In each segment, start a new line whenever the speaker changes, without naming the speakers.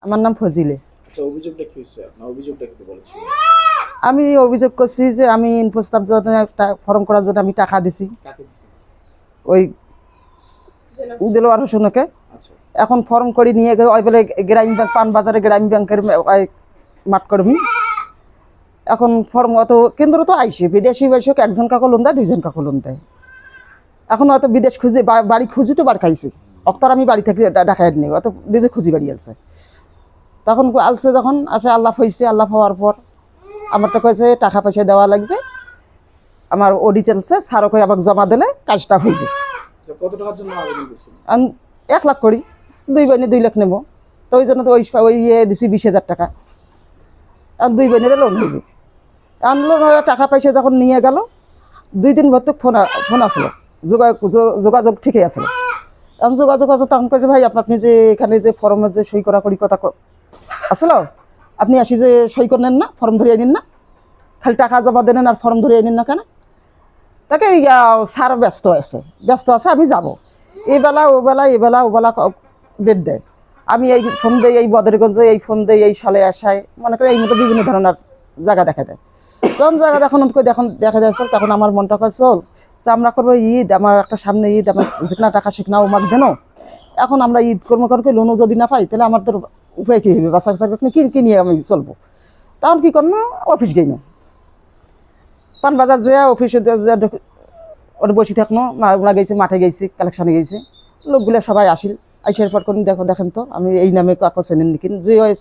আমার নাম ফজিলে।
আচ্ছা, অভিযোগটা কি হয়েছে? আপনার অভিযোগটা একটু বলেছেন।
আমি অভিযোগ করছি যে আমি প্রস্তাব ফর্ম করার জন্য আমি টাকা দিছি
কাকে দিছেন?
ওই দিলওয়ার হোসেনকে।
আচ্ছা,
এখন ফর্ম করে নিয়ে গিয়ে ওই বলে গ্রামীণ ব্যাংক পানবাজারে গ্রামীণ ব্যাংকের মাঠকর্মী। এখন ফর্ম অত কেন্দ্র তো আইসে বিদেশি বৈশক একজন কাকল দেয়, দুইজন কাকল দেয়। এখন অত বিদেশ খুঁজে বাড়ি খুঁজি তো বার খাইছে অক্তর আমি বাড়ি থেকে ঢাকায় নিই, অত বিদেশ খুঁজি বাড়ি আলছে। তখন আলছে যখন আসে আল্লাহ হয়েছে, আল্লাহ হওয়ার পর আমারটা কয়েছে টাকা পয়সা দেওয়া লাগবে, আমার ওডি চলছে, স্যারও কয়ে আমাকে জমা দিলে কাজটা হইবে।
কত টাকার জন্য আবেদন করছেন?
1 লাখ করি, 2 বোনে 2 লাখ নেবো, তো ওই জন্য তো ওই দিছি 20,000 টাকা। আর 2 বোনের লোন হইবে। আনলো টাকা পয়সা যখন নিয়ে গেল 2 দিন ভর তো ফোন আসলো, যোগাযোগ ঠিকই আসলো। এখন যোগাযোগ আছে, তখন কয়েছে ভাই আপনি যে এখানে যে ফর্মে যে সই করা কথা আসলো, আপনি আসি যে সই করে নেন না, ফর্ম ধরিয়ে নিন না, খালি টাকা জমা দেন আর ফর্ম ধরিয়ে নিন না কেন? তাকে স্যার ব্যস্ত আছে, আমি যাব এবেলা ওবেলা ডেট দেয়। আমি এই ফোন দিই, এই বদরগঞ্জে এই ফোন দিই, এই সালে আসায় মনে করে এই মতো বিভিন্ন ধরনের জায়গা দেখা দেয়। কোন জায়গা এখন দেখা যায় চল, তখন আমার মনটা কয় চল তো আমরা করবো ঈদ, আমার একটা সামনে ঈদ, আমার যেখানে টাকা শেখনা আমার দেন। এখন আমরা ঈদ কর্মকরকে লোনও যদি না পাই তাহলে আমার তোর উপায় কী হবে, বাচ্চা কাচ্চা কি নিয়ে আমি চলবো। তখন কী করবো, অফিস গেই না, পানবাজার যে অফিসে ওটা বসে থাকনো, ওরা গেছে মাঠে গেছি, কালেকশানে গেছি, লোকগুলো সবাই আসার পর করে দেখেন তো আমি এই নামে কাকো চেনেন নাকি, যে ওই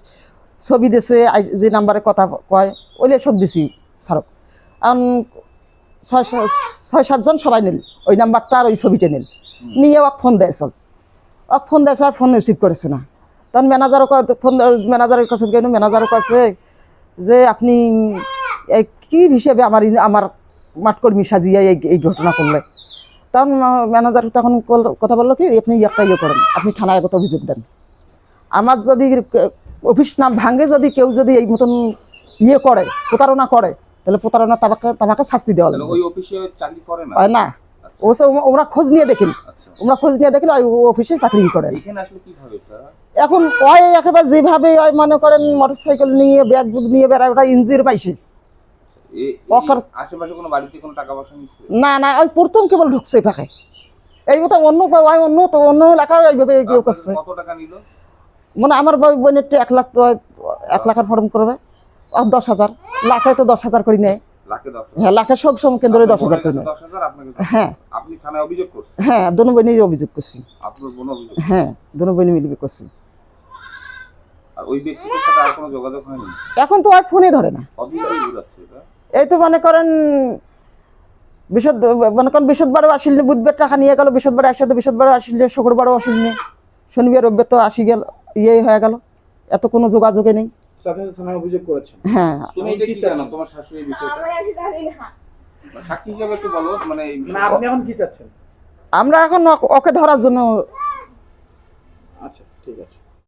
ছবি দিয়েছে যে নাম্বারে কথা কয় ওইলে সব দিছি স্যারক। কারণ 6-7 জন সবাই নিল ওই নাম্বারটা আর ওই ছবিটা নিয়ে ফোন দেয় চল, ফোন দিয়েছে আর ফোন রিসিভ করেছে না। তখন ম্যানেজারের কাছে গেল, ম্যানেজারও কাছে যে আপনি কি হিসেবে আমার মাঠকর্মী সাজিয়ে এই ঘটনা করলে। তখন ম্যানেজার তখন কথা বললো কি আপনি একটা করেন, আপনি থানায় কত অভিযোগ দেন, আমার যদি অফিস নাম ভাঙে, যদি কেউ যদি এই মতন করে প্রতারণা করে তাহলে প্রতারণা তামাকে শাস্তি দেওয়া লাগবে। না ওরা খোঁজ নিয়ে দেখেন, অফিসে চাকরি করে। এখন ওই একেবারে যেভাবে মনে করেন মোটরসাইকেল নিয়ে ব্যাগ নিয়ে বেড়ায়, ওটা ইঞ্জির পাইছে না ওই প্রথম কেবল ঢুকছে ফাঁকে, এই কথা অন্য এলাকায় এইভাবে কেউ করছে। মানে আমার বোনের 1 লাখের ফর্ম করবে 10,000, লাখে তো 10,000 করে নেয়। হ্যাঁ, লাখের সব কেন্দ্রে 10,000 করে নেয়। হ্যাঁ দোনো বোনই অভিযোগ করছি। হ্যাঁ দোনো বোনই মিলিয়ে করছি। এখন তো আর ফোনে ধরে না। এই তো মনে করেন বৃহস্পতিবারও আসিল, বুধবার টাকা নিয়ে গেল, বৃহস্পতিবার একসাথে, বৃহস্পতিবারও আসিল, শুক্রবারও আসিল, শনিবার রবিবার তো আসি গেল, হয়ে গেল, এত কোনো যোগাযোগে নেই। হ্যাঁ আমরা এখন ওকে ধরার জন্য।
আচ্ছা ঠিক আছে।